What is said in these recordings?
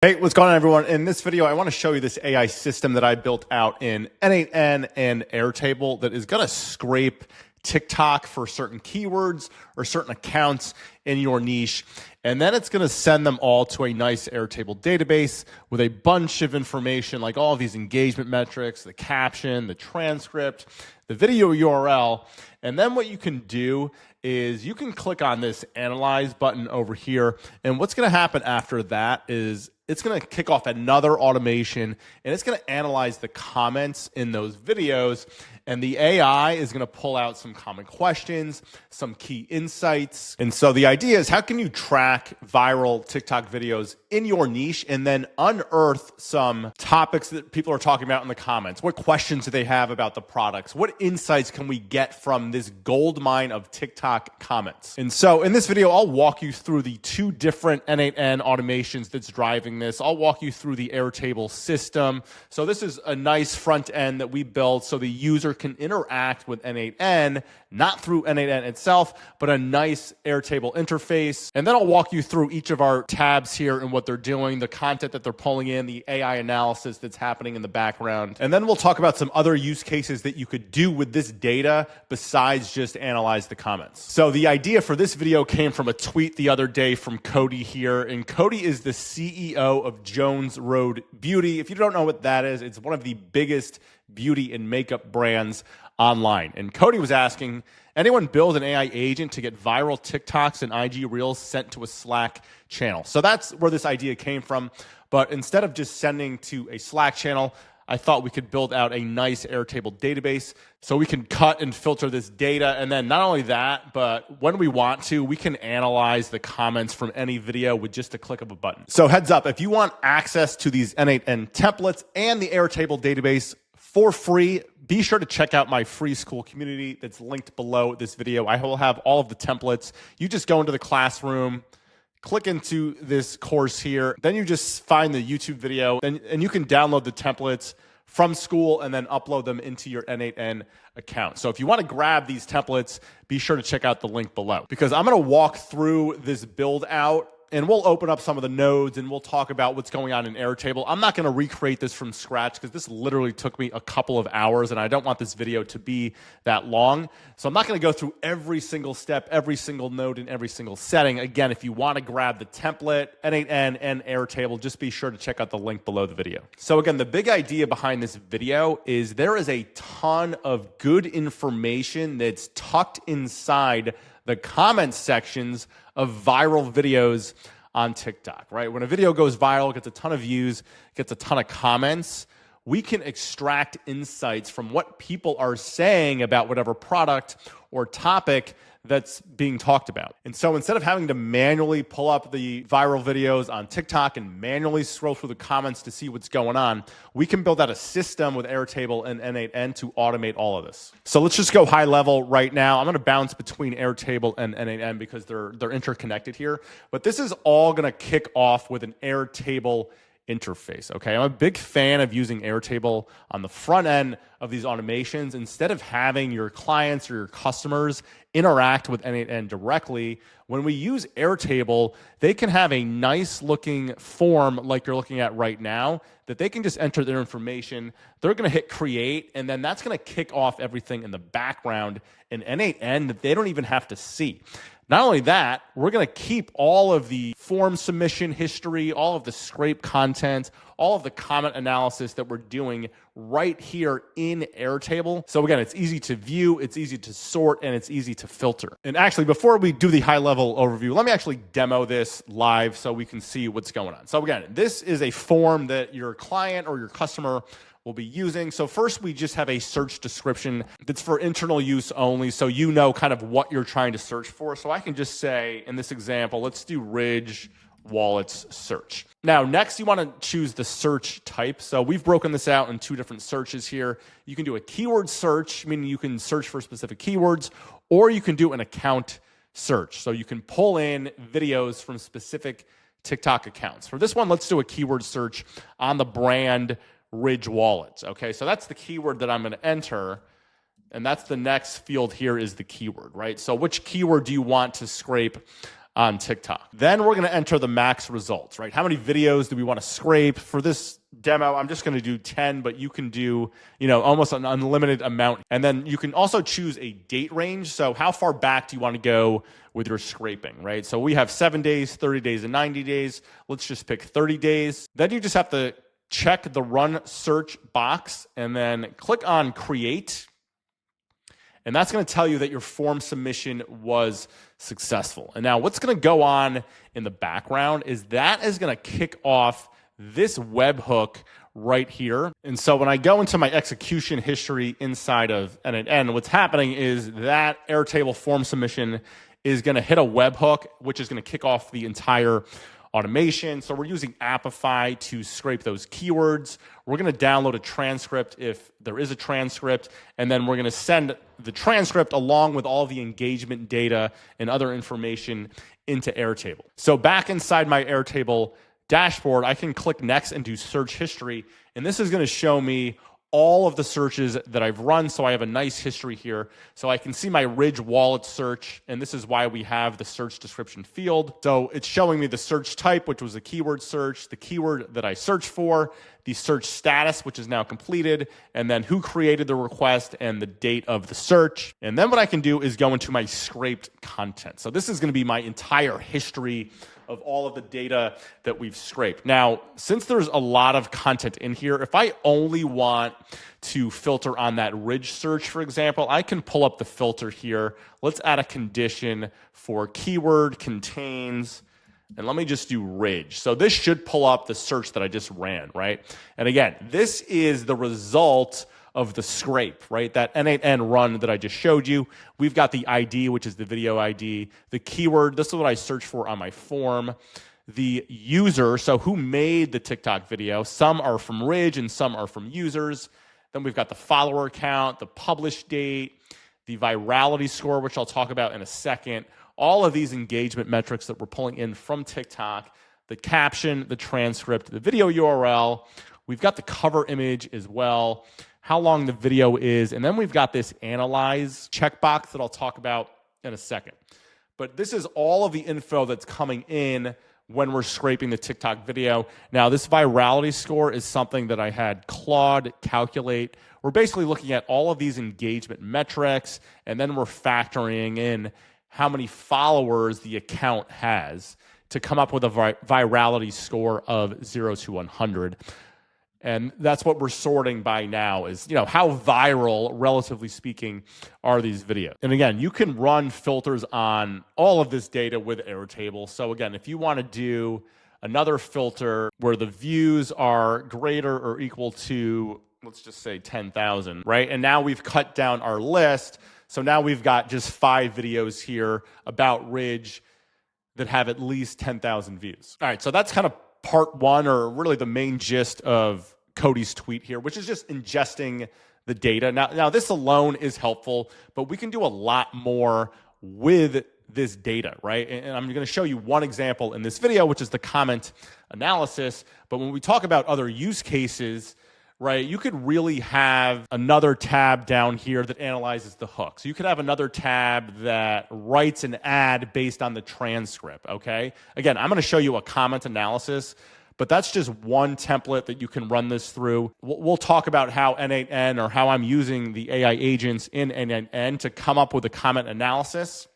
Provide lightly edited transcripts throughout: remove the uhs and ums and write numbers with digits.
Hey, what's going on, everyone? In this video, I want to show you this AI system that I built out in n8n and Airtable that is going to scrape TikTok for certain keywords or certain accounts in your niche. And then it's going to send them all to a nice Airtable database with a bunch of information like all of these engagement metrics, the caption, the transcript, the video URL. And then what you can do is you can click on this analyze button over here. And what's going to happen after that is it's going to kick off another automation, and it's going to analyze the comments in those videos. And the AI is going to pull out some common questions, some key insights. And so the idea is, how can you track viral TikTok videos in your niche and then unearth some topics that people are talking about in the comments? What questions do they have about the products? What insights can we get from this gold mine of TikTok comments? And so in this video, I'll walk you through the two different n8n automations that's driving this. I'll walk you through the Airtable system. So this is a nice front end that we built so the user can interact with n8n, not through n8n itself, but a nice Airtable interface. And then I'll walk you through each of our tabs here and what they're doing, the content that they're pulling in, the AI analysis that's happening in the background. And then we'll talk about some other use cases that you could do with this data besides just analyze the comments. So the idea for this video came from a tweet the other day from Cody here. And Cody is the CEO of Jones Road Beauty. If you don't know what that is, it's one of the biggest beauty and makeup brands online. And Cody was asking, anyone build an AI agent to get viral TikToks and IG Reels sent to a Slack channel? So that's where this idea came from. But instead of just sending to a Slack channel, I thought we could build out a nice Airtable database so we can cut and filter this data. And then not only that, but when we want to, we can analyze the comments from any video with just a click of a button. So heads up, if you want access to these n8n templates and the Airtable database for free, be sure to check out my free school community that's linked below this video. I will have all of the templates. You just go into the classroom, click into this course here, then you just find the YouTube video, and you can download the templates from school and then upload them into your n8n account. So if you want to grab these templates, be sure to check out the link below, because I'm going to walk through this build out and we'll open up some of the nodes and we'll talk about what's going on in Airtable. I'm not going to recreate this from scratch because this literally took me a couple of hours and I don't want this video to be that long. So I'm not going to go through every single step, every single node, and every single setting. Again, if you want to grab the template, n8n and Airtable, just be sure to check out the link below the video. So again, the big idea behind this video is there is a ton of good information that's tucked inside the comment sections of viral videos on TikTok, right? When a video goes viral, gets a ton of views, gets a ton of comments, we can extract insights from what people are saying about whatever product or topic that's being talked about. And so instead of having to manually pull up the viral videos on TikTok and manually scroll through the comments to see what's going on, we can build out a system with Airtable and n8n to automate all of this. So let's just go high level right now. I'm going to bounce between Airtable and n8n because they're interconnected here. But this is all going to kick off with an Airtable interface. Okay, I'm a big fan of using Airtable on the front end of these automations. Instead of having your clients or your customers interact with n8n directly, when we use Airtable, they can have a nice looking form like you're looking at right now that they can just enter their information. They're going to hit create, and then that's going to kick off everything in the background in n8n that they don't even have to see. Not only that, we're going to keep all of the form submission history, all of the scrape content, all of the comment analysis that we're doing right here in Airtable. So again, it's easy to view, it's easy to sort, and it's easy to filter. And actually, before we do the high-level overview, let me actually demo this live so we can see what's going on. So again, this is a form that your client or your customer will be using. So first, we just have a search description that's for internal use only, so you know kind of what you're trying to search for. So I can just say, in this example, let's do Ridge Wallets search. Now, next, you want to choose the search type. So we've broken this out in two different searches here. You can do a keyword search, meaning you can search for specific keywords, or you can do an account search. So you can pull in videos from specific TikTok accounts. For this one, let's do a keyword search on the brand Ridge Wallets. Okay, so that's the keyword that I'm going to enter. And that's the next field here is the keyword, right? So which keyword do you want to scrape on TikTok. Then we're going to enter the max results, right? How many videos do we want to scrape? For this demo, I'm just going to do 10, but you can do, almost an unlimited amount. And then you can also choose a date range. So how far back do you want to go with your scraping, right? So we have 7 days, 30 days, and 90 days. Let's just pick 30 days. Then you just have to check the run search box and then click on create. And that's going to tell you that your form submission was successful. And now what's going to go on in the background is that is going to kick off this webhook right here. And so when I go into my execution history inside of n8n, what's happening is that Airtable form submission is going to hit a webhook, which is going to kick off the entire automation. So we're using Apify to scrape those keywords. We're going to download a transcript if there is a transcript, and then we're going to send the transcript along with all the engagement data and other information into Airtable. So back inside my Airtable dashboard, I can click next and do search history, and this is going to show me all of the searches that I've run. So I have a nice history here. So I can see my Ridge wallet search, and this is why we have the search description field. So it's showing me the search type, which was a keyword search, the keyword that I searched for, the search status, which is now completed, and then who created the request and the date of the search. And then what I can do is go into my scraped content. So this is going to be my entire history of all of the data that we've scraped. Now, since there's a lot of content in here, if I only want to filter on that Ridge search, for example, I can pull up the filter here. Let's add a condition for keyword contains, and let me just do Ridge. So this should pull up the search that I just ran, right? And again, this is the result of the scrape, right? That n8n run that I just showed you. We've got the ID, which is the video ID, the keyword, this is what I searched for on my form, the user, so who made the TikTok video. Some are from Ridge and some are from users. Then we've got the follower count, the publish date, the virality score, which I'll talk about in a second. All of these engagement metrics that we're pulling in from TikTok, the caption, the transcript, the video URL. We've got the cover image as well, how long the video is, and then we've got this analyze checkbox that I'll talk about in a second. But this is all of the info that's coming in when we're scraping the TikTok video. Now, this virality score is something that I had Claude calculate. We're basically looking at all of these engagement metrics, and then we're factoring in how many followers the account has to come up with a virality score of 0 to 100. And that's what we're sorting by now is, how viral, relatively speaking, are these videos. And again, you can run filters on all of this data with Airtable. So again, if you want to do another filter where the views are greater or equal to, let's just say 10,000, right? And now we've cut down our list. So now we've got just 5 videos here about Ridge that have at least 10,000 views. All right, so that's kind of part one, or really the main gist of Cody's tweet here, which is just ingesting the data. Now this alone is helpful, but we can do a lot more with this data, right? And I'm going to show you one example in this video, which is the comment analysis. But when we talk about other use cases, right, you could really have another tab down here that analyzes the hook. So you could have another tab that writes an ad based on the transcript, okay? Again, I'm going to show you a comment analysis, but that's just one template that you can run this through. We'll talk about how n8n, or how I'm using the AI agents in n8n to come up with a comment analysis.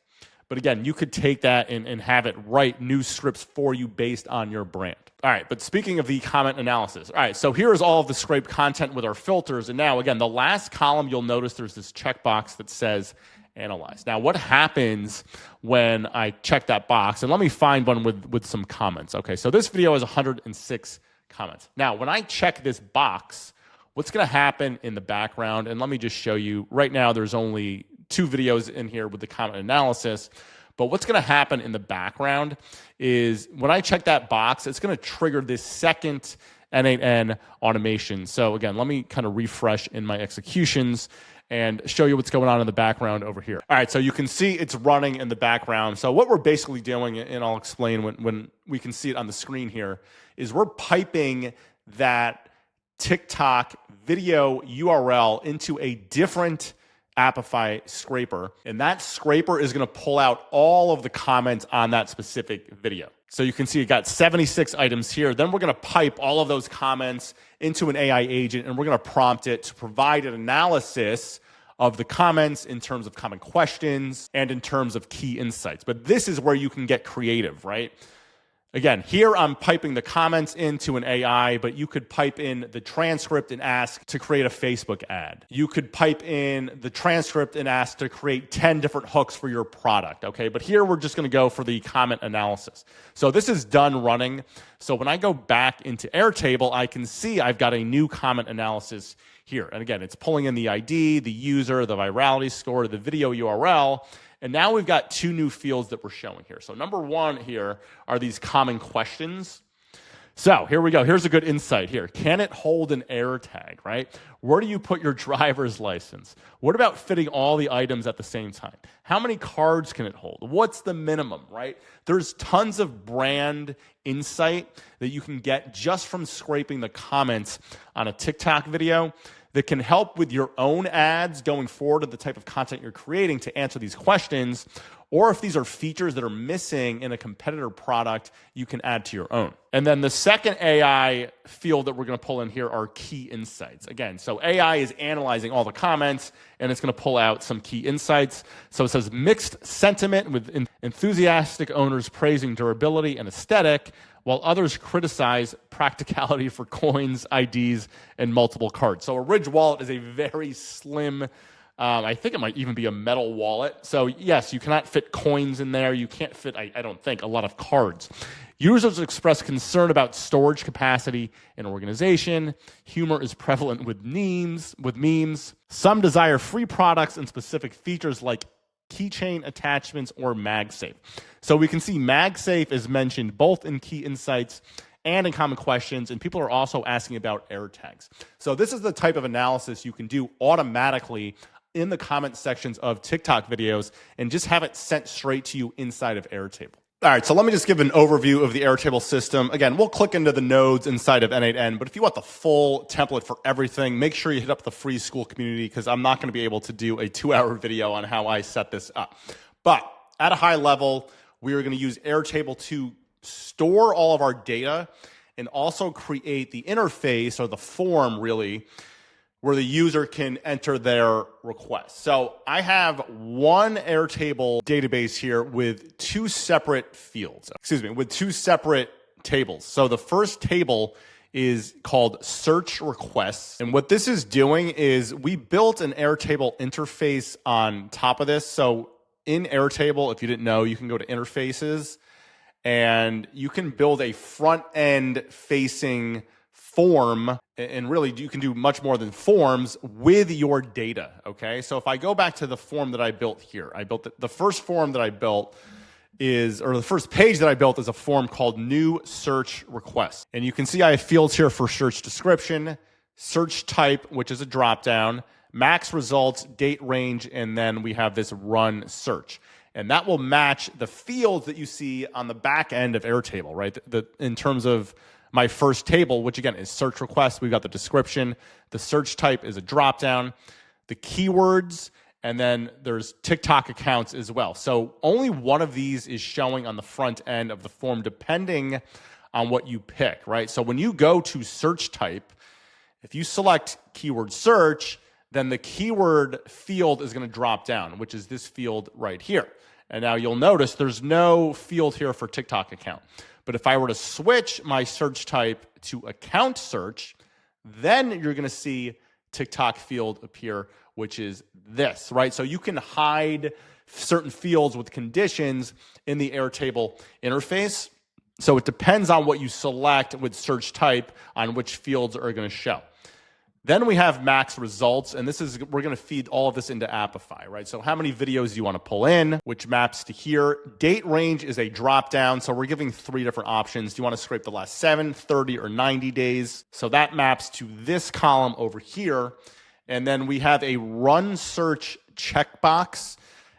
But again, you could take that and have it write new scripts for you based on your brand. All right, but speaking of the comment analysis, all right, so here's all of the scraped content with our filters. And now, again, the last column, you'll notice there's this checkbox that says analyze. Now, what happens when I check that box? And let me find one with some comments. Okay, so this video has 106 comments. Now, when I check this box, what's going to happen in the background? And let me just show you. Right now, there's only 2 videos in here with the comment analysis. But what's going to happen in the background is when I check that box, it's going to trigger this second n8n automation. So again, let me kind of refresh in my executions and show you what's going on in the background over here. All right, so you can see it's running in the background. So what we're basically doing, and I'll explain when we can see it on the screen here, is we're piping that TikTok video URL into a different Apify scraper, and that scraper is going to pull out all of the comments on that specific video. So you can see it got 76 items here. Then we're going to pipe all of those comments into an AI agent, and we're going to prompt it to provide an analysis of the comments in terms of common questions and in terms of key insights. But this is where you can get creative, right? Again, here I'm piping the comments into an AI, but you could pipe in the transcript and ask to create a Facebook ad. You could pipe in the transcript and ask to create 10 different hooks for your product, okay? But here we're just gonna go for the comment analysis. So this is done running. So when I go back into Airtable, I can see I've got a new comment analysis here. And again, it's pulling in the ID, the user, the virality score, the video URL, and now we've got two new fields that we're showing here. So number one here are these common questions. So here we go. Here's a good insight here. Can it hold an air tag, right? Where do you put your driver's license? What about fitting all the items at the same time? How many cards can it hold? What's the minimum, right? There's tons of brand insight that you can get just from scraping the comments on a TikTok video that can help with your own ads going forward to the type of content you're creating to answer these questions. Or if these are features that are missing in a competitor product, you can add to your own. And then the second AI field that we're going to pull in here are key insights. Again, so AI is analyzing all the comments, and it's going to pull out some key insights. So it says mixed sentiment with enthusiastic owners praising durability and aesthetic, while others criticize practicality for coins, IDs, and multiple cards. So a Ridge wallet is a very slim, I think it might even be a metal wallet. So yes, you cannot fit coins in there. You can't fit, I don't think, a lot of cards. Users express concern about storage capacity and organization. Humor is prevalent with memes. Some desire free products and specific features like keychain attachments or MagSafe. So we can see MagSafe is mentioned both in key insights and in common questions, and people are also asking about air tags. So this is the type of analysis you can do automatically in the comment sections of TikTok videos and just have it sent straight to you inside of Airtable. All right, so let me just give an overview of the Airtable system. Again, we'll click into the nodes inside of n8n, but if you want the full template for everything, make sure you hit up the free school community because I'm not going to be able to do a 2-hour video on how I set this up. But at a high level, we are going to use Airtable to store all of our data and also create the interface or the form really where the user can enter their request. So I have one Airtable database here with two separate fields, with two separate tables. So the first table is called search requests. And what this is doing is we built an Airtable interface on top of this. So in Airtable, if you didn't know, you can go to interfaces and you can build a front end facing form, and really you can do much more than forms with your data, okay? So if I go back to the form that I built here, I built the first form that I built the first page that I built is a form called new search request. And you can see I have fields here for search description, search type, which is a dropdown, max results, date range, and then we have this run search. And that will match the fields that you see on the back end of Airtable, right? In terms of my first table, which again is search request, we've got the description, the search type is a dropdown, the keywords, and then there's TikTok accounts as well. So only one of these is showing on the front end of the form depending on what you pick, right? So when you go to search type, if you select keyword search, then the keyword field is going to drop down, which is this field right here. And now you'll notice there's no field here for TikTok account. But if I were to switch my search type to account search, then you're going to see TikTok field appear, which is this, right? So you can hide certain fields with conditions in the Airtable interface. So it depends on what you select with search type on which fields are going to show. Then we have max results, and we're going to feed all of this into Apify, right? So how many videos do you want to pull in, which maps to here. Date range is a drop down, so we're giving 3 different options. Do you want to scrape the last 7, 30, or 90 days? So that maps to this column over here. And then we have a run search checkbox.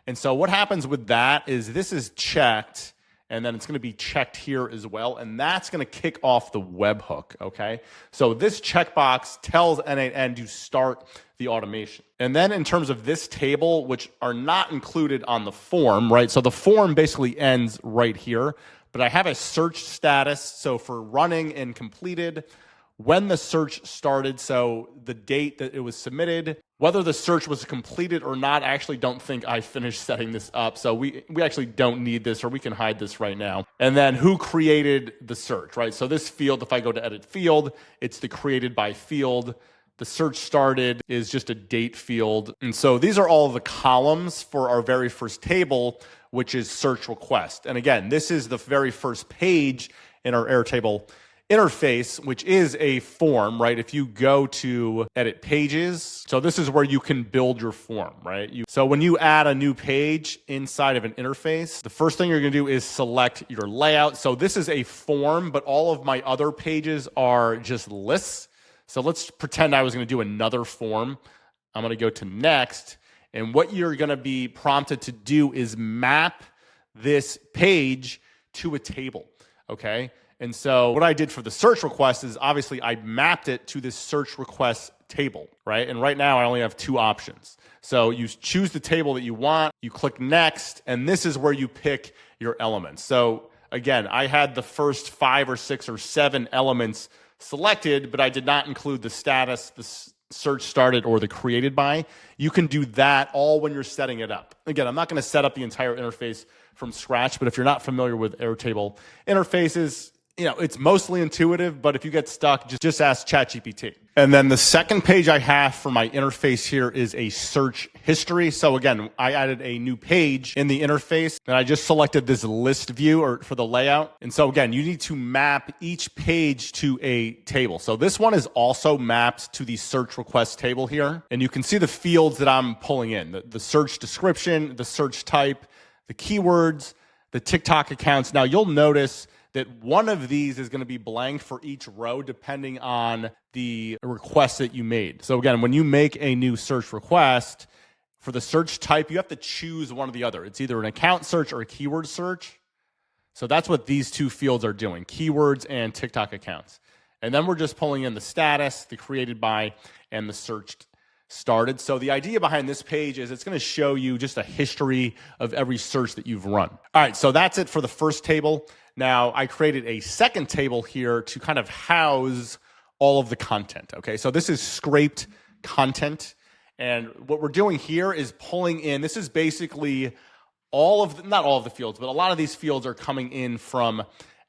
And so what happens with that is this is checked, and then it's going to be checked here as well, and that's going to kick off the webhook, okay? So this checkbox tells n8n to start the automation. And then in terms of this table, which are not included on the form, right? So the form basically ends right here, but I have a search status. So for running and completed, when the search started, so the date that it was submitted, whether the search was completed or not, I actually don't think I finished setting this up. So we actually don't need this, or we can hide this right now. And then who created the search, right? So this field, if I go to edit field, it's the created by field. The search started is just a date field. And so these are all the columns for our very first table, which is search request. And again, this is the very first page in our Airtable interface, which is a form, right? If you go to edit pages, so this is where you can build your form, right? So when you add a new page inside of an interface, the first thing you're going to do is select your layout. So this is a form, but all of my other pages are just lists. So let's pretend I was going to do another form. I'm going to go to next. And what you're going to be prompted to do is map this page to a table, okay? And so what I did for the search request is obviously I mapped it to this search request table, right? And right now I only have two options. So you choose the table that you want, you click next, and this is where you pick your elements. So again, I had the first 5 or 6 or 7 elements selected, but I did not include the status, the search started, or the created by. You can do that all when you're setting it up. Again, I'm not going to set up the entire interface from scratch, but if you're not familiar with Airtable interfaces, it's mostly intuitive, but if you get stuck, just ask ChatGPT. And then the second page I have for my interface here is a search history. So again, I added a new page in the interface, and I just selected this list view or for the layout. And so again, you need to map each page to a table. So this one is also mapped to the search request table here. And you can see the fields that I'm pulling in, the search description, the search type, the keywords, the TikTok accounts. Now you'll notice that one of these is going to be blank for each row depending on the request that you made. So again, when you make a new search request, for the search type, you have to choose one or the other. It's either an account search or a keyword search. So that's what these two fields are doing, keywords and TikTok accounts. And then we're just pulling in the status, the created by, and the search started. So the idea behind this page is it's going to show you just a history of every search that you've run. All right, so that's it for the first table. Now, I created a second table here to kind of house all of the content, okay? So this is scraped content, and what we're doing here is pulling in, this is basically not all of the fields, but a lot of these fields are coming in from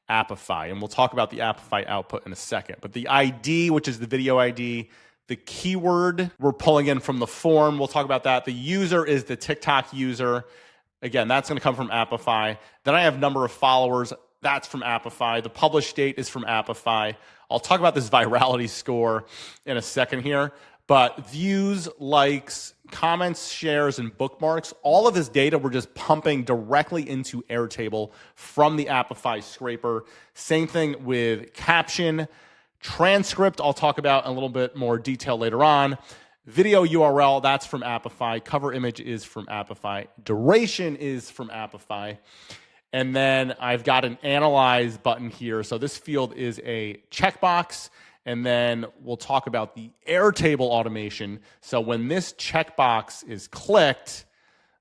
Appify, and we'll talk about the Appify output in a second. But the ID, which is the video ID, the keyword, we're pulling in from the form. We'll talk about that. The user is the TikTok user. Again, that's going to come from Appify. Then I have number of followers. That's from Appify. The published date is from Appify. I'll talk about this virality score in a second here. But views, likes, comments, shares, and bookmarks, all of this data we're just pumping directly into Airtable from the Appify scraper. Same thing with caption. Transcript, I'll talk about in a little bit more detail later on. Video URL, that's from Appify. Cover image is from Appify. Duration is from Appify. And then I've got an analyze button here. So this field is a checkbox. And then we'll talk about the Airtable automation. So when this checkbox is clicked,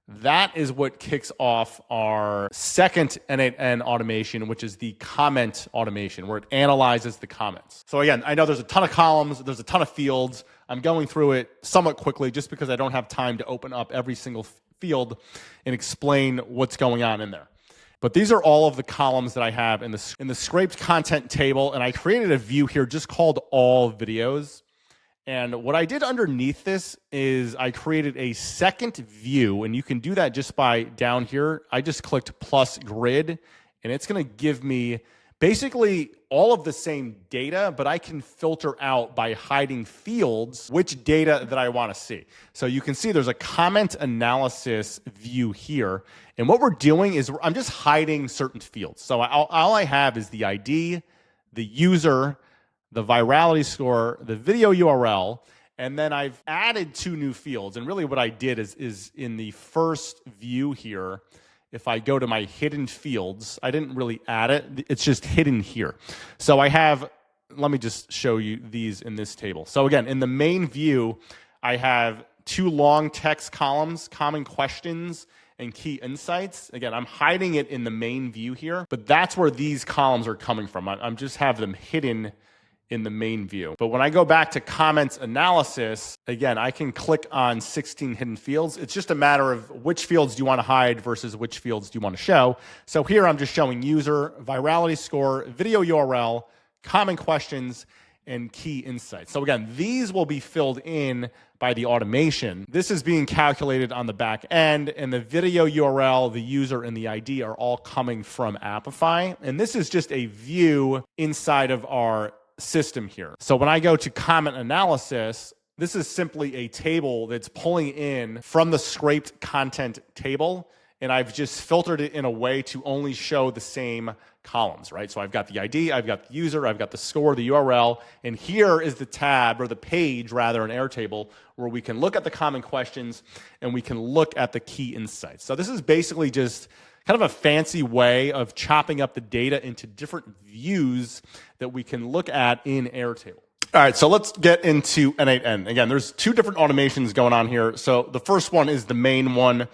that is what kicks off our second n8n automation, which is the comment automation, where it analyzes the comments. So again, I know there's a ton of columns, there's a ton of fields. I'm going through it somewhat quickly just because I don't have time to open up every single field and explain what's going on in there. But these are all of the columns that I have in the scraped content table, and I created a view here just called all videos. And what I did underneath this is I created a second view, and you can do that just by down here. I just clicked plus grid, and it's going to give me basically all of the same data, but I can filter out by hiding fields which data that I want to see. So you can see there's a comment analysis view here. And what we're doing is I'm just hiding certain fields. So all I have is the ID, the user, the virality score, the video URL, and then I've added 2 new fields. And really what I did is in the first view here if I go to my hidden fields, I didn't really add it. It's just hidden here. So I have, let me just show you these in this table. So again, in the main view, I have 2 long text columns, common questions and key insights. Again, I'm hiding it in the main view here, but that's where these columns are coming from. I'm just have them hidden in the main view. But when I go back to comments analysis, again, I can click on 16 hidden fields. It's just a matter of which fields do you want to hide versus which fields do you want to show. So here I'm just showing user, virality score, video URL, common questions, and key insights. So again, these will be filled in by the automation. This is being calculated on the back end, and the video URL, the user, and the ID are all coming from Apify. And this is just a view inside of our system here. So when I go to comment analysis, this is simply a table that's pulling in from the scraped content table, and I've just filtered it in a way to only show the same columns, right? So I've got the ID, I've got the user, I've got the score, the URL, and here is the tab, or the page rather, in Airtable, where we can look at the common questions and we can look at the key insights. So this is basically just kind of a fancy way of chopping up the data into different views that we can look at in Airtable. All right, so let's get into n8n. Again, there's 2 different automations going on here. So the first one is the main one,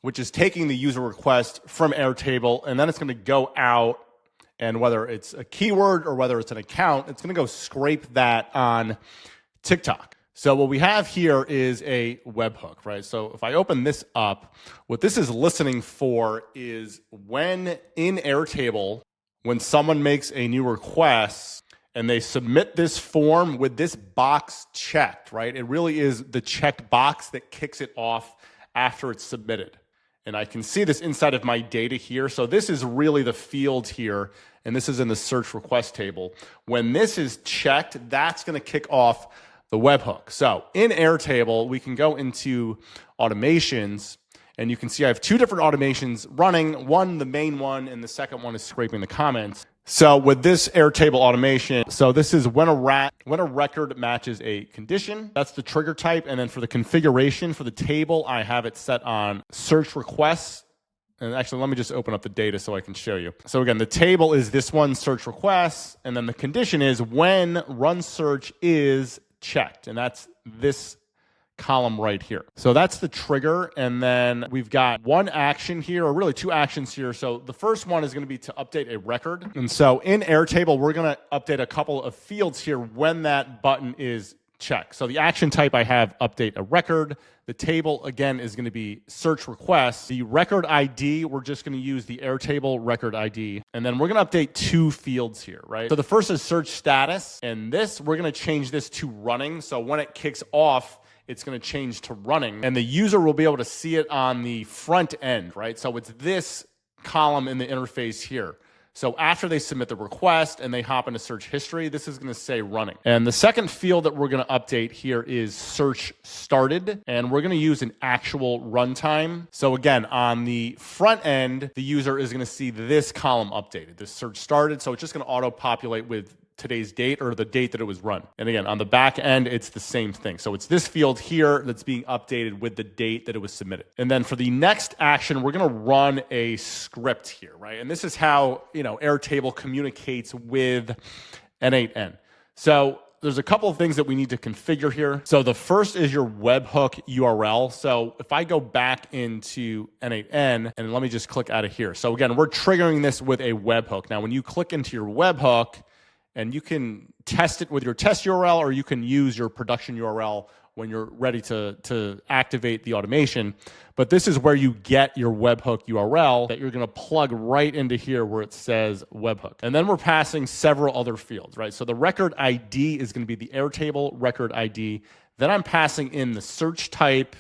which is taking the user request from Airtable, and then it's going to go out, and whether it's a keyword or whether it's an account, it's going to go scrape that on TikTok. So what we have here is a webhook, right? So if I open this up, what this is listening for is when in Airtable, when someone makes a new request and they submit this form with this box checked, right? It really is the checked box that kicks it off after it's submitted. And I can see this inside of my data here. So this is really the field here, and this is in the search request table. When this is checked, that's going to kick off the webhook. So in Airtable, we can go into automations, and you can see I have 2 different automations running. One, the main one, and the second one is scraping the comments. So with this Airtable automation, so this is when a record matches a condition. That's the trigger type. And then for the configuration for the table, I have it set on search requests. And actually, let me just open up the data so I can show you. So again, the table is this one, search requests. And then the condition is when run search is checked. And that's this column right here. So that's the trigger. And then we've got one action here, or really 2 actions here. So the first one is going to be to update a record. And so in Airtable, we're going to update a couple of fields here when that button is checked. So the action type, I have update a record. The table, again, is going to be search requests. The record ID, we're just going to use the Airtable record ID. And then we're going to update 2 fields here, right? So the first is search status. And this, we're going to change this to running. So when it kicks off, it's going to change to running. And the user will be able to see it on the front end, right? So it's this column in the interface here. So after they submit the request and they hop into search history, this is going to say running. And the second field that we're going to update here is search started. And we're going to use an actual runtime. So again, on the front end, the user is going to see this column updated, this search started. So it's just going to auto-populate with today's date or the date that it was run. And again, on the back end, it's the same thing. So it's this field here that's being updated with the date that it was submitted. And then for the next action, we're going to run a script here, right? And this is how, Airtable communicates with n8n. So there's a couple of things that we need to configure here. So the first is your webhook URL. So if I go back into n8n, and let me just click out of here. So again, we're triggering this with a webhook. Now, when you click into your webhook, and you can test it with your test URL, or you can use your production URL when you're ready to activate the automation. But this is where you get your webhook URL that you're going to plug right into here where it says webhook. And then we're passing several other fields, right? So the record ID is going to be the Airtable record ID. Then I'm passing in the search type,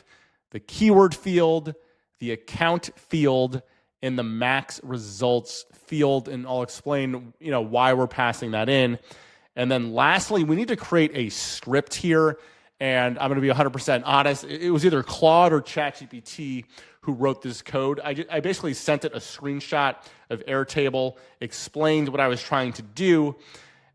the keyword field, the account field, and the max results field, and I'll explain, why we're passing that in. And then lastly, we need to create a script here, and I'm going to be 100% honest. It was either Claude or ChatGPT who wrote this code. I basically sent it a screenshot of Airtable, explained what I was trying to do,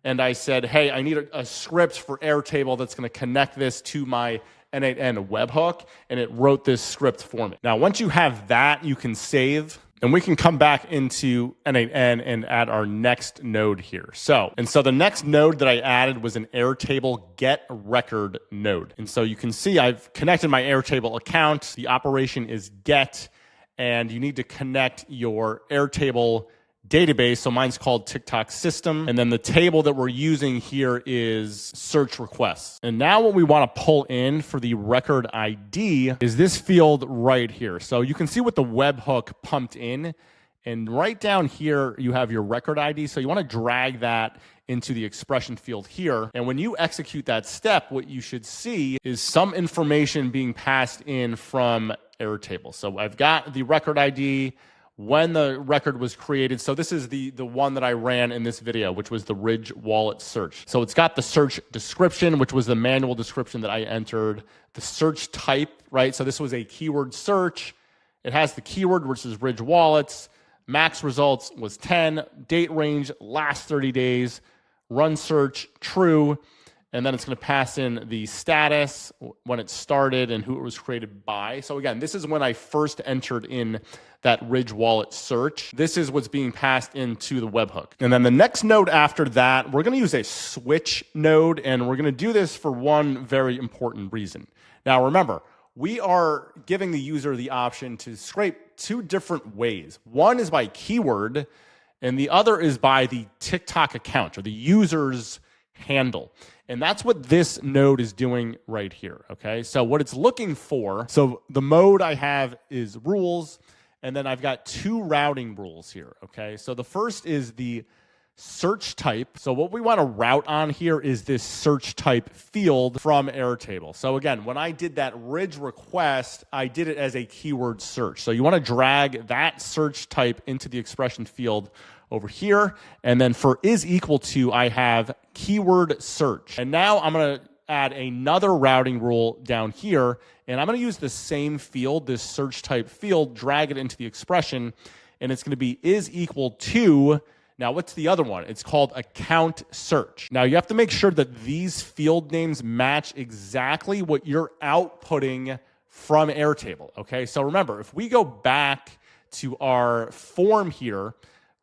and I said, hey, I need a script for Airtable that's going to connect this to my n8n webhook, and it wrote this script for me. Now, once you have that, you can save, and we can come back into n8n and add our next node here. So the next node that I added was an Airtable get record node. And so you can see I've connected my Airtable account. The operation is get, and you need to connect your Airtable database. So mine's called TikTok system. And then the table that we're using here is search requests. And now what we want to pull in for the record ID is this field right here. So you can see what the webhook pumped in. And right down here, you have your record ID. So you want to drag that into the expression field here. And when you execute that step, what you should see is some information being passed in from Airtable. So I've got the record ID, when the record was created. So this is the one that I ran in this video, which was the Ridge wallet search. So it's got the search description, which was the manual description that I entered, the search type, right? So this was a keyword search. It has the keyword, which is Ridge wallets. Max results was 10, date range, last 30 days, run search, true. And then it's going to pass in the status, when it started, and who it was created by. So again, this is when I first entered in that Ridge wallet search. This is what's being passed into the webhook. And then the next node after that, we're going to use a switch node, and we're going to do this for one very important reason. Now remember, we are giving the user the option to scrape two different ways. One is by keyword, and the other is by the TikTok account or the user's handle. And that's what this node is doing right here, okay? So what it's looking for, so the mode I have is rules, and then I've got two routing rules here, okay? So the first is the search type. So what we want to route on here is this search type field from Airtable. So again, when I did that Ridge request, I did it as a keyword search. So you want to drag that search type into the expression field over here. And then for is equal to, I have keyword search. And now I'm going to add another routing rule down here. And I'm going to use the same field, this search type field, drag it into the expression. And it's going to be is equal to, now what's the other one? It's called account search. Now you have to make sure that these field names match exactly what you're outputting from Airtable. Okay, so remember, if we go back to our form here,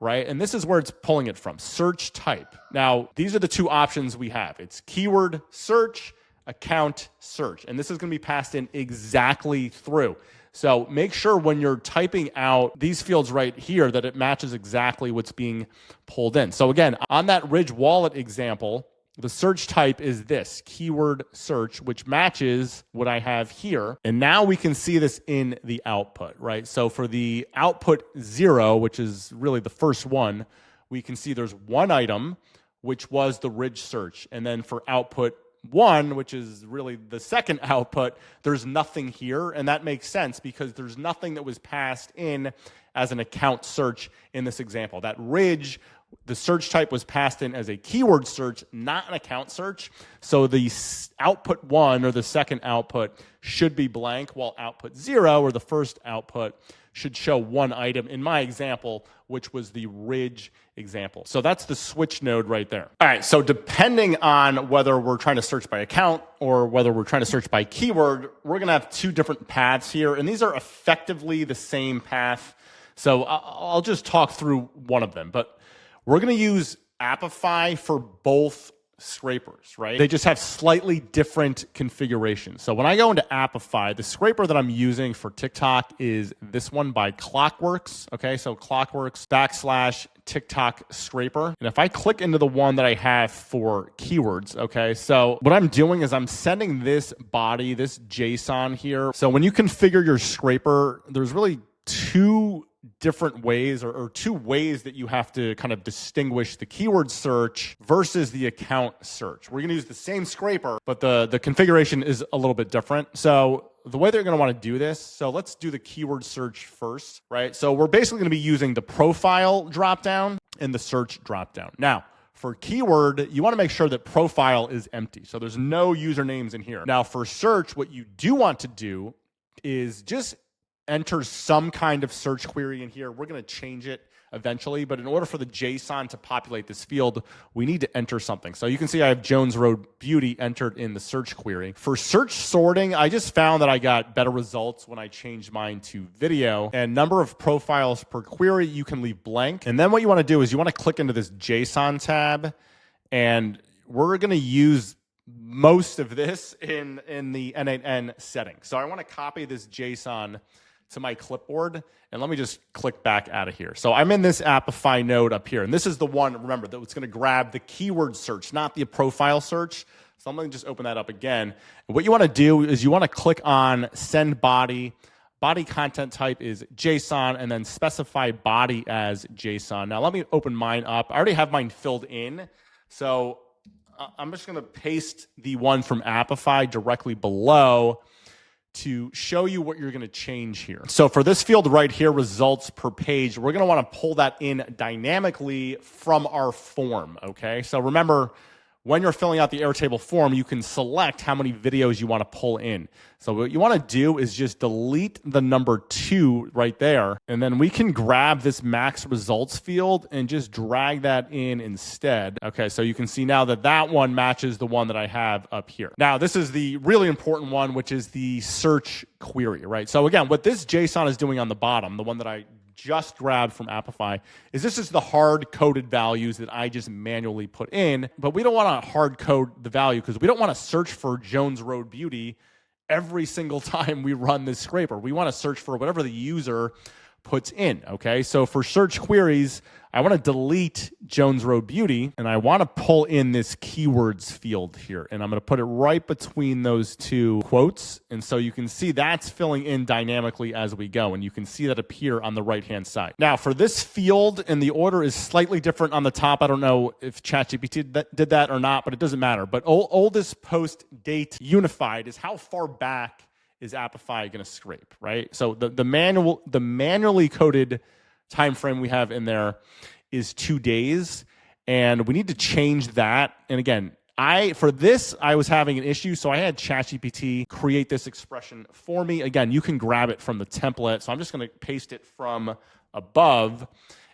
right? And this is where it's pulling it from, search type. Now, these are the two options we have. It's keyword search, account search. And this is going to be passed in exactly through. So make sure when you're typing out these fields right here that it matches exactly what's being pulled in. So again, on that Ridge wallet example, the search type is this, keyword search, which matches what I have here. And now we can see this in the output, right? So for the output 0, which is really the first one, we can see there's one item, which was the Ridge search. And then for output 1, which is really the second output, there's nothing here. And that makes sense because there's nothing that was passed in as an account search in this example. That Ridge, the search type was passed in as a keyword search, not an account search. So the output 1 or the second output should be blank, while output 0 or the first output should show one item in my example, which was the Ridge example. So that's the switch node right there. All right, so depending on whether we're trying to search by account or whether we're trying to search by keyword, we're gonna have two different paths here, and these are effectively the same path. So I'll just talk through one of them, but we're going to use Appify for both scrapers, right? They just have slightly different configurations. So when I go into Appify, the scraper that I'm using for TikTok is this one by Clockworks. Okay, so Clockworks / TikTok scraper. And if I click into the one that I have for keywords, okay, so what I'm doing is I'm sending this body, this JSON here. So when you configure your scraper, there's really two different ways or two ways that you have to kind of distinguish the keyword search versus the account search. We're going to use the same scraper, but the configuration is a little bit different. So the way they're going to want to do this, so let's do the keyword search first, right? So we're basically going to be using the profile dropdown and the search dropdown. Now, for keyword, you want to make sure that profile is empty. So there's no usernames in here. Now, for search, what you do want to do is just enter some kind of search query in here. We're going to change it eventually, but in order for the JSON to populate this field, we need to enter something. So you can see I have Jones Road Beauty entered in the search query. For search sorting, I just found that I got better results when I changed mine to video. And number of profiles per query, you can leave blank. And then what you want to do is you want to click into this JSON tab, and we're going to use most of this in the n8n setting. So I want to copy this JSON to my clipboard, and let me just click back out of here. So I'm in this Apify node up here, and this is the one, remember, that it's going to grab the keyword search, not the profile search. So I'm going to just open that up again. And what you want to do is you want to click on send body. Body content type is JSON, and then specify body as JSON. Now let me open mine up. I already have mine filled in, so I'm just going to paste the one from Apify directly below to show you what you're going to change here. So for this field right here, results per page, we're going to want to pull that in dynamically from our form, okay? So remember, when you're filling out the Airtable form, you can select how many videos you want to pull in. So what you want to do is just delete the number 2 right there, and then we can grab this max results field and just drag that in instead. Okay, so you can see now that that one matches the one that I have up here. Now, this is the really important one, which is the search query, right? So again, what this JSON is doing on the bottom, the one that I just grabbed from Apify, is this is the hard-coded values that I just manually put in, but we don't want to hard-code the value because we don't want to search for Jones Road Beauty every single time we run this scraper. We want to search for whatever the user puts in, okay? So for search queries, I want to delete Jones Road Beauty, and I want to pull in this keywords field here, and I'm going to put it right between those two quotes, and so you can see that's filling in dynamically as we go, and you can see that appear on the right-hand side. Now, for this field, and the order is slightly different on the top. I don't know if ChatGPT did that or not, but it doesn't matter. But oldest post date unified is how far back is Apify going to scrape, right? So the manually coded time frame we have in there is 2 days, and we need to change that. And again, for this I was having an issue, so I had ChatGPT create this expression for me. Again, you can grab it from the template, so I'm just going to paste it from above.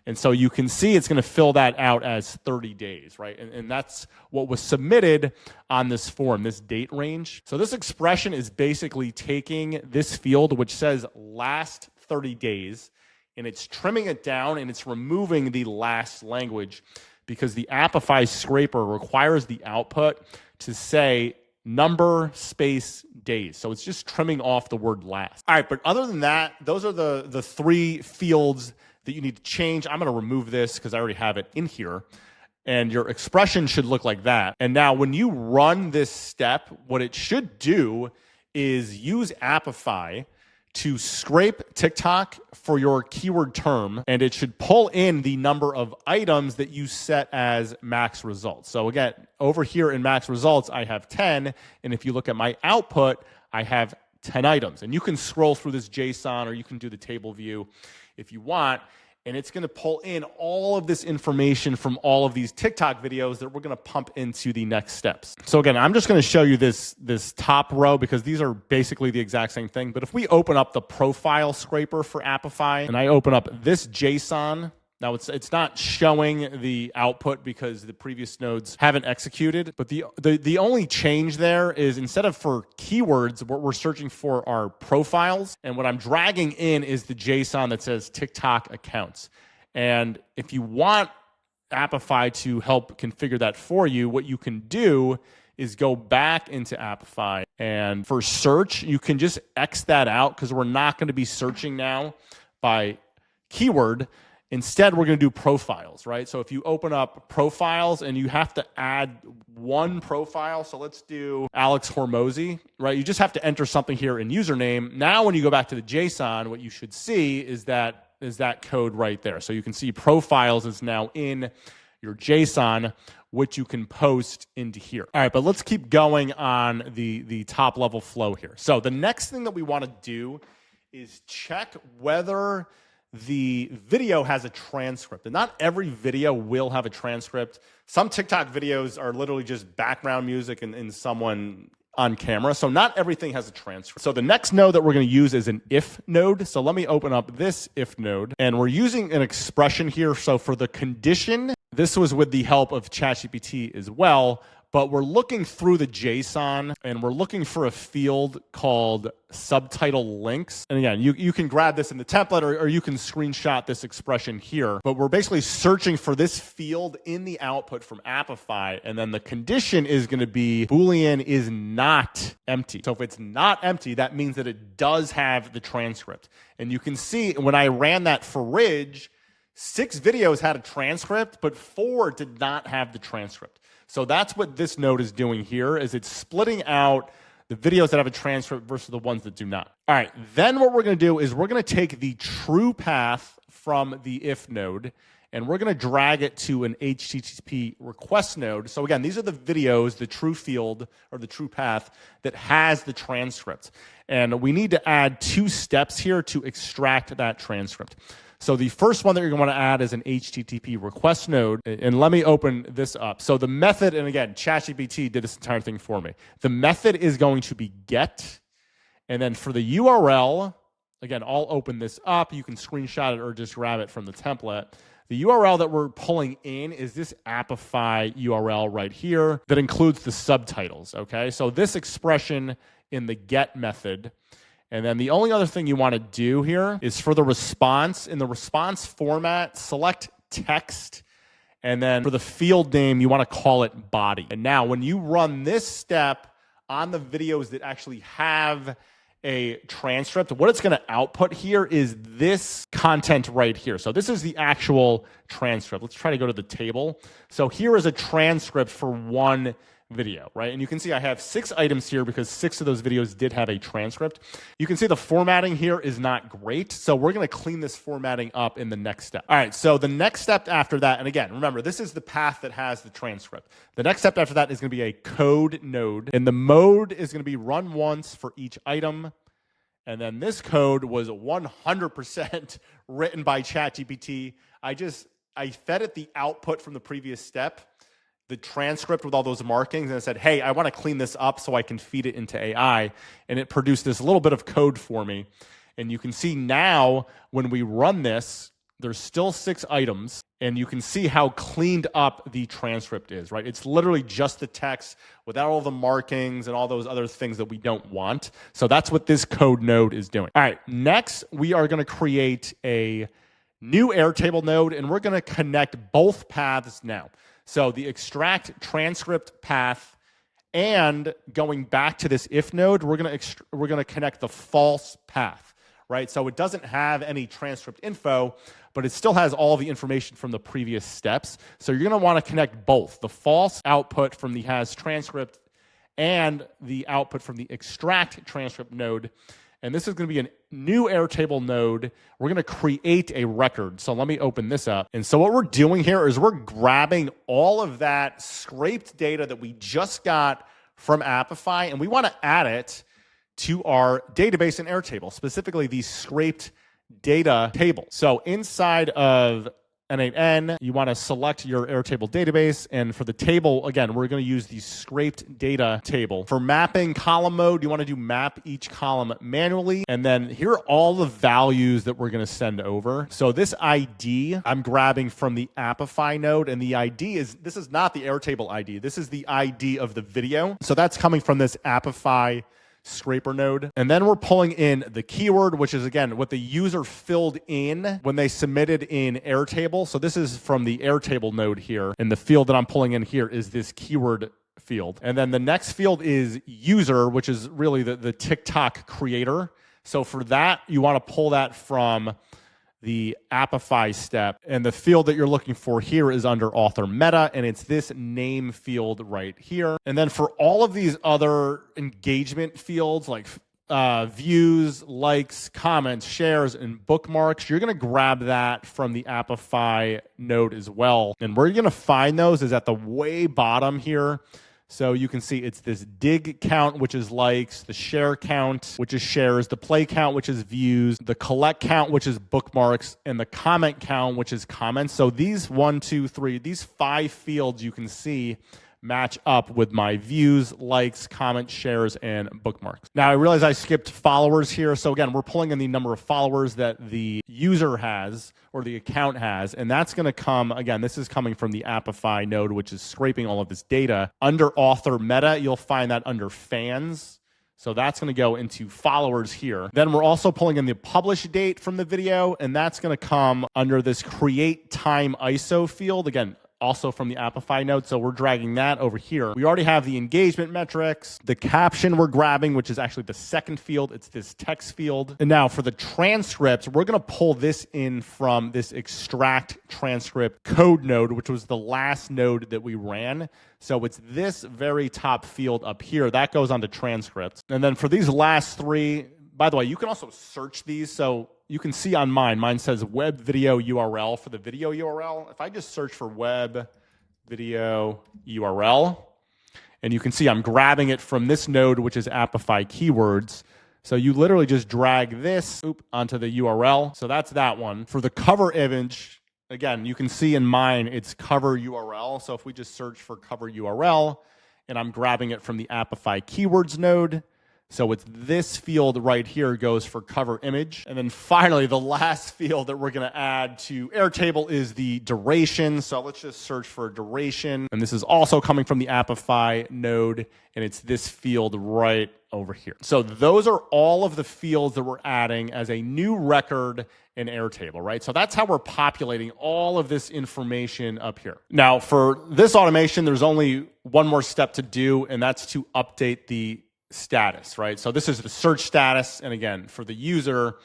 And so you can see it's going to fill that out as 30 days, right? And that's what was submitted on this form, this date range. So this expression is basically taking this field, which says last 30 days, and it's trimming it down, and it's removing the last language because the Apify scraper requires the output to say number space days. So it's just trimming off the word last. All right, but other than that, those are the 3 fields that you need to change. I'm going to remove this because I already have it in here. And your expression should look like that. And now when you run this step, what it should do is use Apify to scrape TikTok for your keyword term, and it should pull in the number of items that you set as max results. So again, over here in max results, I have 10. And if you look at my output, I have 10 items. And you can scroll through this JSON, or you can do the table view if you want, and it's going to pull in all of this information from all of these TikTok videos that we're going to pump into the next steps. So again, I'm just going to show you this top row because these are basically the exact same thing. But if we open up the profile scraper for Apify, and I open up this JSON, now it's not showing the output because the previous nodes haven't executed, but the only change there is instead of for keywords, what we're searching for are profiles, and what I'm dragging in is the JSON that says TikTok accounts. And if you want Apify to help configure that for you, what you can do is go back into Apify, and for search, you can just X that out because we're not going to be searching now by keyword. Instead, we're going to do profiles, right? So if you open up profiles and you have to add one profile, so let's do Alex Hormozy, right? You just have to enter something here in username. Now, when you go back to the JSON, what you should see is that code right there. So you can see profiles is now in your JSON, which you can post into here. All right, but let's keep going on the top level flow here. So the next thing that we want to do is check whether the video has a transcript. And not every video will have a transcript. Some TikTok videos are literally just background music and someone on camera. So not everything has a transcript. So the next node that we're going to use is an if node. So let me open up this if node, and we're using an expression here. So for the condition, this was with the help of ChatGPT as well, but we're looking through the JSON and we're looking for a field called subtitle links. And again, you can grab this in the template or you can screenshot this expression here, but we're basically searching for this field in the output from Apify. And then the condition is going to be Boolean is not empty. So if it's not empty, that means that it does have the transcript. And you can see when I ran that for Ridge, 6 videos had a transcript, but 4 did not have the transcript. So that's what this node is doing here, is it's splitting out the videos that have a transcript versus the ones that do not. All right, then what we're going to do is we're going to take the true path from the if node, and we're going to drag it to an HTTP request node. So again, these are the videos, the true field or the true path that has the transcript. And we need to add 2 steps here to extract that transcript. So the first one that you're going to want to add is an HTTP request node. And let me open this up. So the method, and again, ChatGPT did this entire thing for me. The method is going to be get. And then for the URL, again, I'll open this up. You can screenshot it or just grab it from the template. The URL that we're pulling in is this Apify URL right here that includes the subtitles, okay? So this expression in the get method. And then the only other thing you want to do here is for the response, in the response format, select text. And then for the field name, you want to call it body. And now when you run this step on the videos that actually have a transcript, what it's going to output here is this content right here. So this is the actual transcript. Let's try to go to the table. So here is a transcript for one video, right? And you can see I have 6 items here because 6 of those videos did have a transcript. You can see the formatting here is not great. So we're going to clean this formatting up in the next step. All right. So the next step after that, and again, remember, this is the path that has the transcript. The next step after that is going to be a code node, and the mode is going to be run once for each item. And then this code was 100% written by ChatGPT. I fed it the output from the previous step, the transcript with all those markings, and I said, hey, I want to clean this up so I can feed it into AI. And it produced this little bit of code for me. And you can see now when we run this, there's still 6 items, and you can see how cleaned up the transcript is, right? It's literally just the text without all the markings and all those other things that we don't want. So that's what this code node is doing. All right, next we are going to create a new Airtable node, and we're going to connect both paths now. So the extract transcript path, and going back to this if node, we're going to connect the false path, right? So it doesn't have any transcript info, but it still has all the information from the previous steps. So you're going to want to connect both, the false output from the has transcript and the output from the extract transcript node. And this is going to be a new Airtable node. We're going to create a record. So let me open this up. And so what we're doing here is we're grabbing all of that scraped data that we just got from Apify, and we want to add it to our database in Airtable, specifically the scraped data table. So inside of n8n, you want to select your Airtable database. And for the table, again, we're going to use the scraped data table. For mapping column mode, you want to do map each column manually. And then here are all the values that we're going to send over. So this ID, I'm grabbing from the Apify node. And the ID this is not the Airtable ID. This is the ID of the video. So that's coming from this Apify scraper node. And then we're pulling in the keyword, which is, again, what the user filled in when they submitted in Airtable. So this is from the Airtable node here. And the field that I'm pulling in here is this keyword field. And then the next field is user, which is really the TikTok creator. So for that, you want to pull that from the Apify step. And the field that you're looking for here is under author meta, and it's this name field right here. And then for all of these other engagement fields like views, likes, comments, shares, and bookmarks, you're going to grab that from the Apify node as well. And where you're going to find those is at the way bottom here. So you can see it's this dig count, which is likes, the share count, which is shares, the play count, which is views, the collect count, which is bookmarks, and the comment count, which is comments. So these 1, 2, 3, these 5 fields you can see match up with my views, likes, comments, shares, and bookmarks. Now, I realize I skipped followers here. So again, we're pulling in the number of followers that the user has or the account has, and that's going to come, again, this is coming from the Apify node, which is scraping all of this data. Under author meta, you'll find that under fans. So that's going to go into followers here. Then we're also pulling in the publish date from the video, and that's going to come under this create time ISO field. Again, also from the Apify node. So we're dragging that over here. We already have the engagement metrics, the caption we're grabbing, which is actually the second field. It's this text field. And now for the transcripts, we're going to pull this in from this extract transcript code node, which was the last node that we ran. So it's this very top field up here that goes onto transcripts. And then for these last three, by the way, you can also search these. So you can see on mine says web video URL for the video URL. If I just search for web video URL, and you can see I'm grabbing it from this node, which is Apify keywords. So you literally just drag this onto the URL. So that's that one. For the cover image, again, you can see in mine, it's cover URL. So if we just search for cover URL, and I'm grabbing it from the Apify keywords node, so it's this field right here goes for cover image. And then finally, the last field that we're going to add to Airtable is the duration. So let's just search for duration. And this is also coming from the Apify node, and it's this field right over here. So those are all of the fields that we're adding as a new record in Airtable, right? So that's how we're populating all of this information up here. Now, for this automation, there's only one more step to do, and that's to update the status, right? So this is the search status. And again, for the user,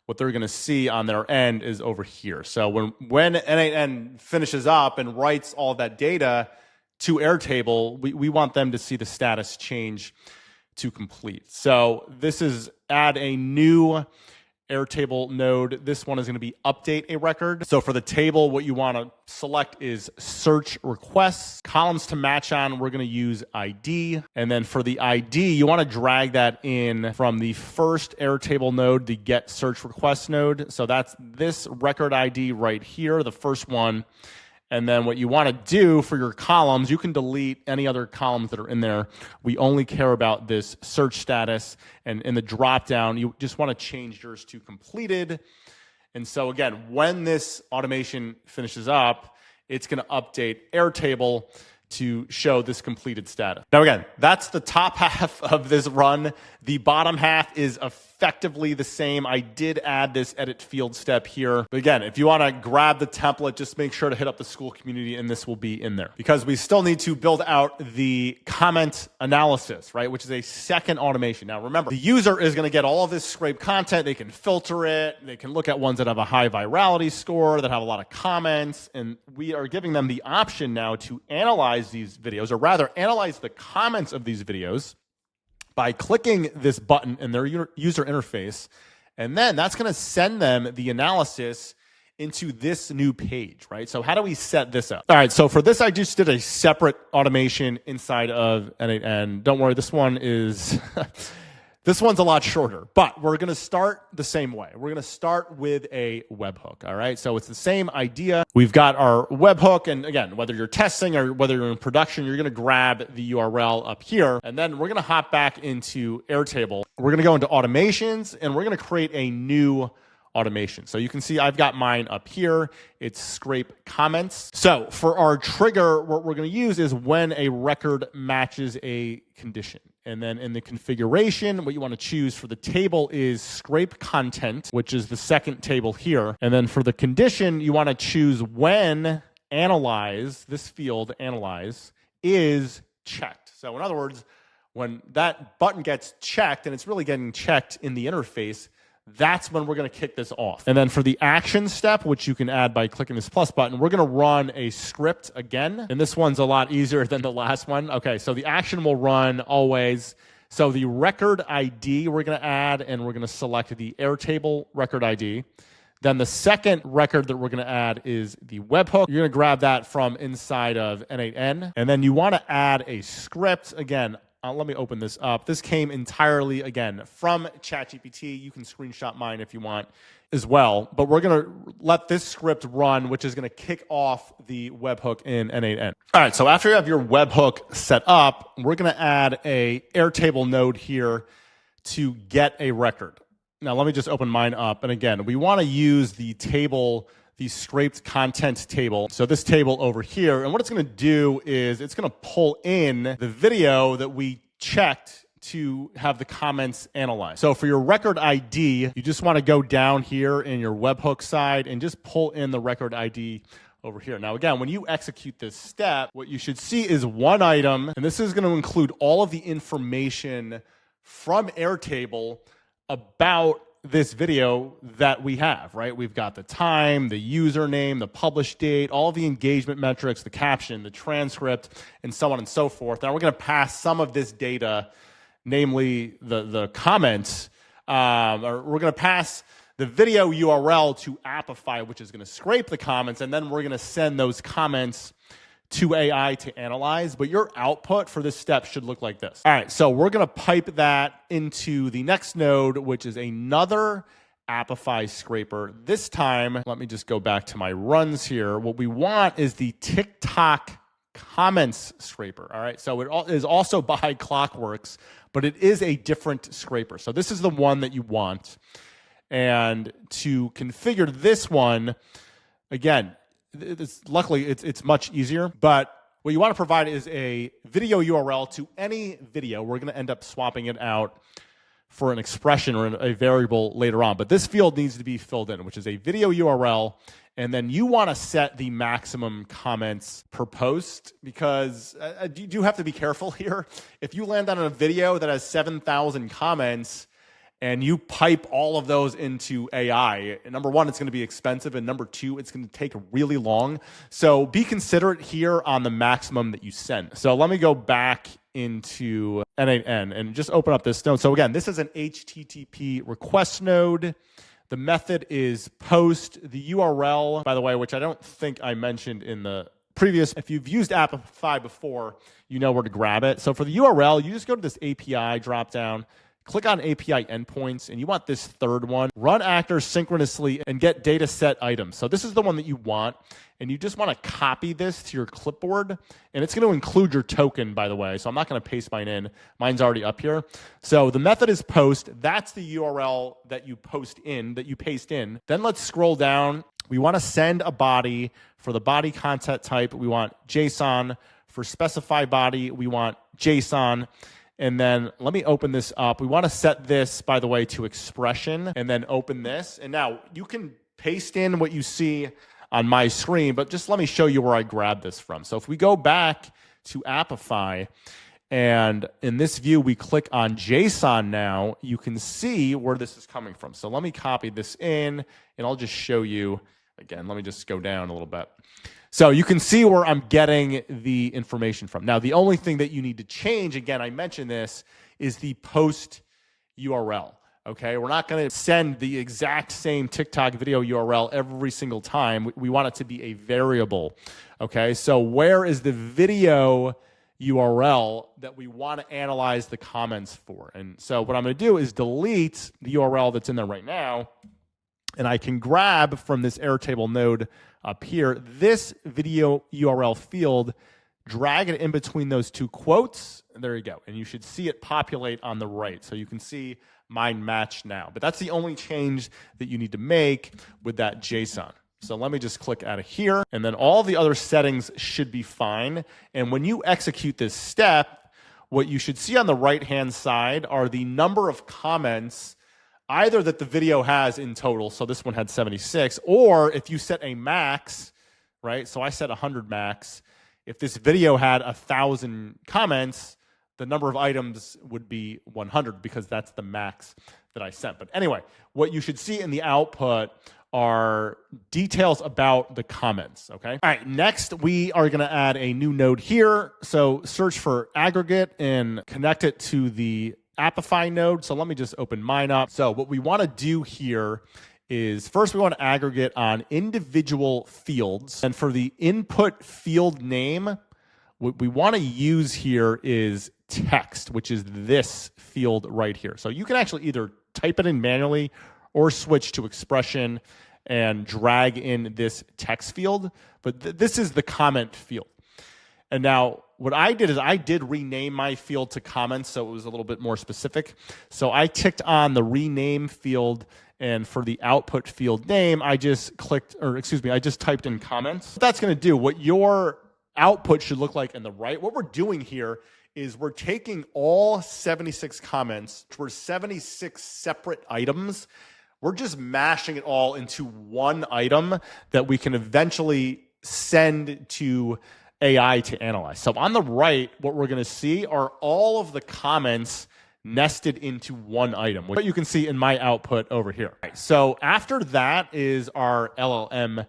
what they're going to see on their end is over here. So when n8n finishes up and writes all that data to Airtable, we want them to see the status change to complete. So this is add a new Airtable node. This one is going to be update a record. So for the table, what you want to select is search requests. Columns to match on, we're going to use ID. And then for the ID, you want to drag that in from the first Airtable node, the get search request node. So that's this record ID right here, the first one. And then what you want to do for your columns, you can delete any other columns that are in there. We only care about this search status. And in the dropdown, you just want to change yours to completed. And so again, when this automation finishes up, it's going to update Airtable to show this completed status. Now again, that's the top half of this run. The bottom half is effectively the same. I did add this edit field step here. But again, if you want to grab the template, just make sure to hit up the school community and this will be in there. Because we still need to build out the comment analysis, right? Which is a second automation. Now remember, the user is going to get all of this scraped content. They can filter it. They can look at ones that have a high virality score, that have a lot of comments. And we are giving them the option now to analyze these videos, or rather analyze the comments of these videos by clicking this button in their user interface. And then that's going to send them the analysis into this new page, right? So how do we set this up? All right, so for this, I just did a separate automation inside of n8n. Don't worry, this one is this one's a lot shorter, but we're going to start the same way. We're going to start with a webhook, all right? So it's the same idea. We've got our webhook, and again, whether you're testing or whether you're in production, you're going to grab the URL up here, and then we're going to hop back into Airtable. We're going to go into automations, and we're going to create a new automation. So you can see I've got mine up here. It's scrape comments. So for our trigger, what we're going to use is when a record matches a condition. And then in the configuration, what you want to choose for the table is scrape content, which is the second table here. And then for the condition, you want to choose when analyze, this field analyze, is checked. So in other words, when that button gets checked, and it's really getting checked in the interface, that's when we're going to kick this off. And then for the action step, which you can add by clicking this plus button, we're going to run a script again. And this one's a lot easier than the last one. Okay, so the action will run always. So the record ID we're going to add, and we're going to select the Airtable record ID. Then the second record that we're going to add is the webhook. You're going to grab that from inside of n8n. And then you want to add a script, again, let me open this up. This came entirely, again, from ChatGPT. You can screenshot mine if you want as well. But we're going to let this script run, which is going to kick off the webhook in n8n. All right, so after you have your webhook set up, we're going to add a Airtable node here to get a record. Now, let me just open mine up. And again, we want to use the table, the scraped content table. So this table over here, and what it's going to do is it's going to pull in the video that we checked to have the comments analyzed. So for your record ID, you just want to go down here in your webhook side and just pull in the record ID over here. Now, again, when you execute this step, what you should see is one item, and this is going to include all of the information from Airtable about this video that we have, right? We've got the time, the username, the publish date, all the engagement metrics, the caption, the transcript, and so on and so forth. Now we're going to pass some of this data, namely the comments, or we're going to pass the video URL to Appify, which is going to scrape the comments, and then we're going to send those comments to AI to analyze, but your output for this step should look like this. All right, so we're going to pipe that into the next node, which is another Appify scraper. This time, let me just go back to my runs here. What we want is the TikTok comments scraper. All right, so it is also by Clockworks, but it is a different scraper. So this is the one that you want. And to configure this one, again, luckily it's much easier, but what you want to provide is a video URL to any video. We're going to end up swapping it out for an expression or a variable later on, but this field needs to be filled in, which is a video URL, and then you want to set the maximum comments per post, because you do have to be careful here. If you land on a video that has 7,000 comments, and you pipe all of those into AI, number one, it's going to be expensive, and number two, it's going to take really long. So be considerate here on the maximum that you send. So let me go back into n8n and just open up this node. So again, this is an HTTP request node. The method is post. The URL, by the way, which I don't think I mentioned in the previous, if you've used Appify before, you know where to grab it. So for the URL, you just go to this API dropdown, click on API endpoints, and you want this third one. Run actors synchronously and get data set items. So this is the one that you want, and you just want to copy this to your clipboard, and it's going to include your token, by the way. So I'm not going to paste mine in. Mine's already up here. So the method is post. That's the URL that you paste in. Then let's scroll down. We want to send a body. For the body content type, we want JSON. For specify body, we want JSON. And then let me open this up. We want to set this, by the way, to expression, and then open this. And now you can paste in what you see on my screen, but just let me show you where I grabbed this from. So if we go back to Appify, and in this view, we click on JSON now, you can see where this is coming from. So let me copy this in, and I'll just show you. Again, let me just go down a little bit. So you can see where I'm getting the information from. Now, the only thing that you need to change, again, I mentioned this, is the post URL. Okay, we're not going to send the exact same TikTok video URL every single time. We want it to be a variable. Okay, so where is the video URL that we want to analyze the comments for? And so what I'm going to do is delete the URL that's in there right now, and I can grab from this Airtable node up here this video URL field, drag it in between those two quotes, and there you go. And you should see it populate on the right. So you can see mine matched now. But that's the only change that you need to make with that JSON. So let me just click out of here, and then all the other settings should be fine. And when you execute this step, what you should see on the right-hand side are the number of comments either that the video has in total, so this one had 76, or if you set a max, right? So I set 100 max. If this video had 1,000 comments, the number of items would be 100 because that's the max that I sent. But anyway, what you should see in the output are details about the comments, okay? All right, next we are gonna add a new node here. So search for aggregate and connect it to the Appify node. So let me just open mine up. So what we want to do here is first we want to aggregate on individual fields. And for the input field name, what we want to use here is text, which is this field right here. So you can actually either type it in manually or switch to expression and drag in this text field, but this is the comment field. And now what I did is I did rename my field to comments, so it was a little bit more specific. So I ticked on the rename field, and for the output field name, I just typed in comments. What that's gonna do, what your output should look like in the right, what we're doing here is we're taking all 76 comments, which were 76 separate items. We're just mashing it all into one item that we can eventually send to AI to analyze. So on the right, what we're going to see are all of the comments nested into one item, what you can see in my output over here. So after that is our LLM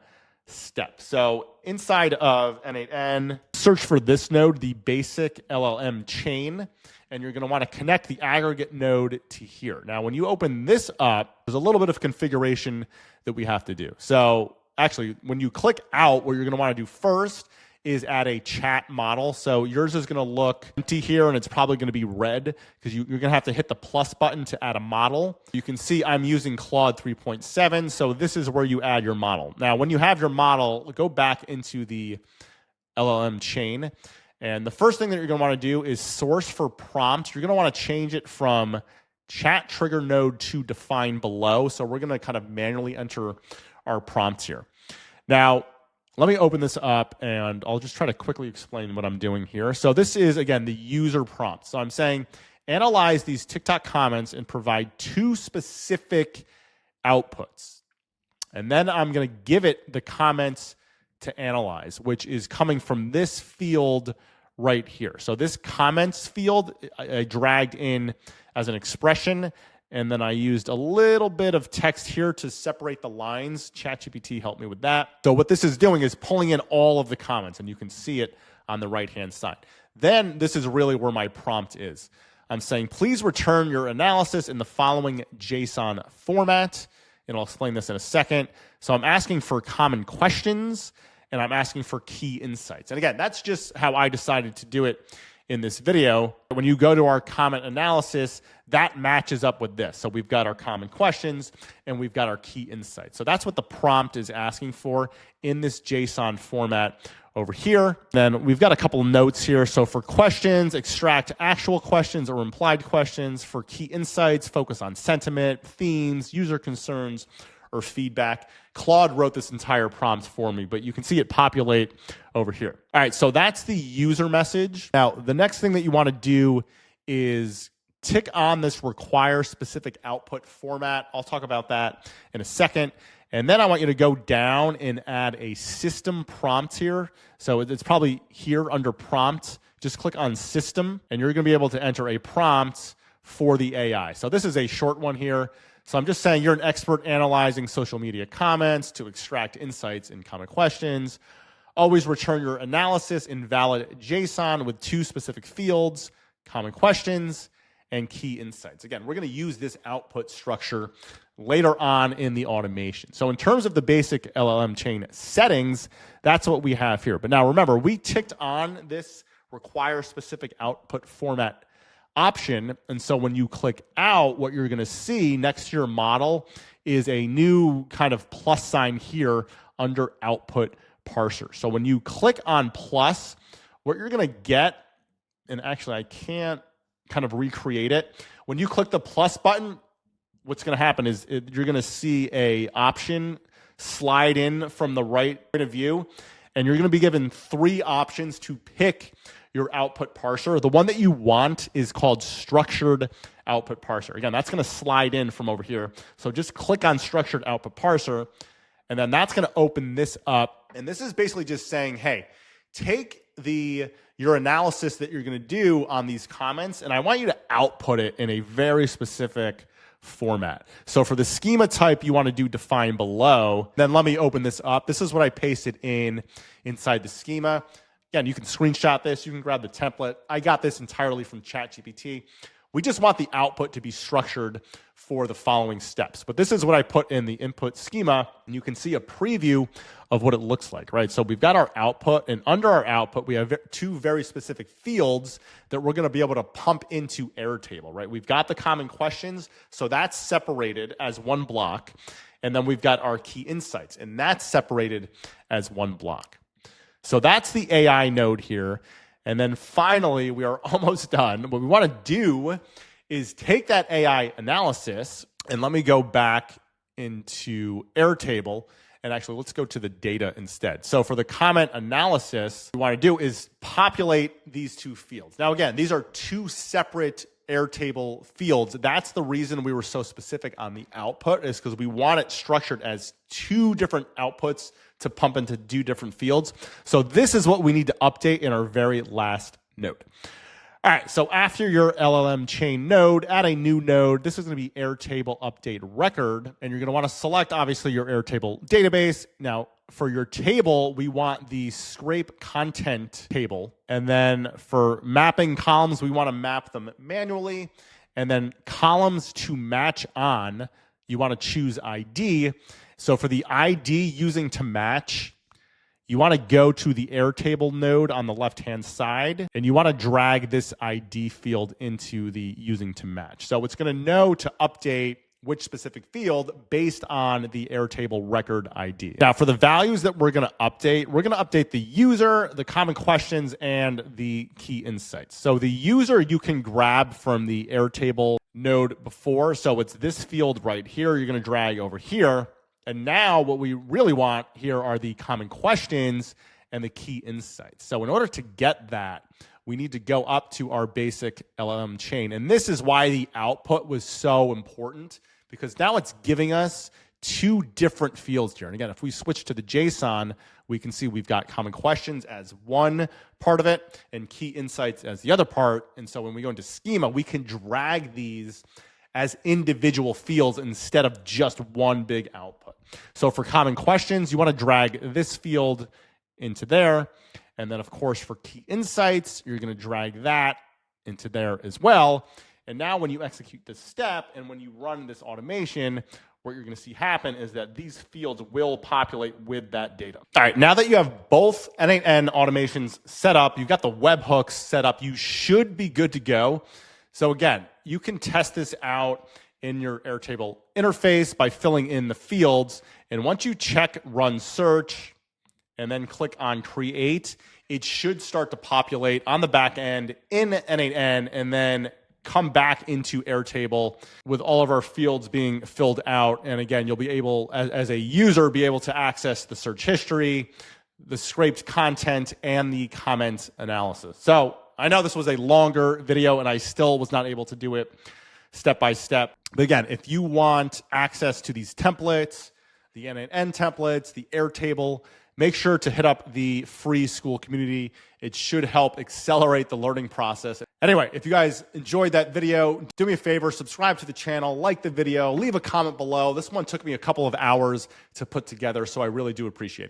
step. So inside of n8n, search for this node, the basic LLM chain, and you're going to want to connect the aggregate node to here. Now, when you open this up, there's a little bit of configuration that we have to do. So actually, when you click out, what you're going to want to do first is add a chat model. So yours is going to look empty here, and it's probably going to be red because you're going to have to hit the plus button to add a model. You can see I'm using Claude 3.7, so this is where you add your model. Now, when you have your model, go back into the LLM chain, and the first thing that you're going to want to do is source for prompt. You're going to want to change it from chat trigger node to define below. So we're going to kind of manually enter our prompts here. Now, let me open this up, and I'll just try to quickly explain what I'm doing here. So this is, again, the user prompt. So I'm saying, analyze these TikTok comments and provide 2 specific outputs. And then I'm going to give it the comments to analyze, which is coming from this field right here. So this comments field, I dragged in as an expression, and then I used a little bit of text here to separate the lines. ChatGPT helped me with that. So what this is doing is pulling in all of the comments, and you can see it on the right-hand side. Then this is really where my prompt is. I'm saying, please return your analysis in the following JSON format, and I'll explain this in a second. So I'm asking for common questions, and I'm asking for key insights. And again, that's just how I decided to do it in this video. When you go to our comment analysis, that matches up with this. So we've got our common questions and we've got our key insights. So that's what the prompt is asking for in this JSON format over here. Then we've got a couple notes here. So for questions, extract actual questions or implied questions. For key insights, focus on sentiment, themes, user concerns, or feedback. Claude wrote this entire prompt for me, but you can see it populate over here. All right, so that's the user message. Now, the next thing that you want to do is tick on this require specific output format. I'll talk about that in a second. And then I want you to go down and add a system prompt here. So it's probably here under prompt. Just click on system, and you're going to be able to enter a prompt for the AI. So this is a short one here. So I'm just saying you're an expert analyzing social media comments to extract insights and common questions. Always return your analysis in valid JSON with 2 specific fields, common questions, and key insights. Again, we're going to use this output structure later on in the automation. So in terms of the basic LLM chain settings, that's what we have here. But now remember, we ticked on this require specific output format option. And so when you click out, what you're going to see next to your model is a new kind of plus sign here under output parser. So when you click on plus, what you're going to get, and actually I can't kind of recreate it. When you click the plus button, what's going to happen is you're going to see a option slide in from the right point of view, and you're going to be given 3 options to pick your output parser. The one that you want is called structured output parser. Again, that's going to slide in from over here. So just click on structured output parser, and then that's going to open this up. And this is basically just saying, hey, take your analysis that you're going to do on these comments, and I want you to output it in a very specific format. So for the schema type, you want to do define below. Then let me open this up. This is what I pasted inside the schema. Again, you can screenshot this. You can grab the template. I got this entirely from ChatGPT. We just want the output to be structured for the following steps. But this is what I put in the input schema, and you can see a preview of what it looks like, right? So we've got our output, and under our output, we have two very specific fields that we're going to be able to pump into Airtable, right? We've got the common questions, so that's separated as one block, and then we've got our key insights, and that's separated as one block. So that's the AI node here. And then finally, we are almost done. What we want to do is take that AI analysis, and let me go back into Airtable, and actually let's go to the data instead. So for the comment analysis, what we want to do is populate these two fields. Now again, these are two separate Airtable fields. That's the reason we were so specific on the output, is because we want it structured as two different outputs to pump into two different fields. So this is what we need to update in our very last node. All right, so after your LLM chain node, add a new node. This is going to be Airtable update record, and you're going to want to select, obviously, your Airtable database. Now, for your table, we want the scrape content table, and then for mapping columns, we want to map them manually, and then columns to match on, you want to choose ID. So for the ID using to match, you want to go to the Airtable node on the left-hand side, and you want to drag this ID field into the using to match. So it's going to know to update which specific field based on the Airtable record ID. Now, for the values that we're going to update the user, the common questions, and the key insights. So the user you can grab from the Airtable node before. So it's this field right here. You're going to drag over here. And now what we really want here are the common questions and the key insights. So in order to get that, we need to go up to our basic LLM chain. And this is why the output was so important, because now it's giving us two different fields here. And again, if we switch to the JSON, we can see we've got common questions as one part of it and key insights as the other part. And so when we go into schema, we can drag these as individual fields instead of just one big output. So for common questions, you want to drag this field into there. And then, of course, for key insights, you're going to drag that into there as well. And now when you execute this step and when you run this automation, what you're going to see happen is that these fields will populate with that data. All right, now that you have both n8n automations set up, you've got the webhooks set up, you should be good to go. So again, you can test this out in your Airtable interface by filling in the fields. And once you check run search and then click on create, it should start to populate on the back end in n8n and then come back into Airtable with all of our fields being filled out. And again, you'll be able, as a user, be able to access the search history, the scraped content, and the comment analysis. So I know this was a longer video and I still was not able to do it step by step. But again, if you want access to these templates, the n8n templates, the Airtable, make sure to hit up the free school community. It should help accelerate the learning process. Anyway, if you guys enjoyed that video, do me a favor, subscribe to the channel, like the video, leave a comment below. This one took me a couple of hours to put together, so I really do appreciate it.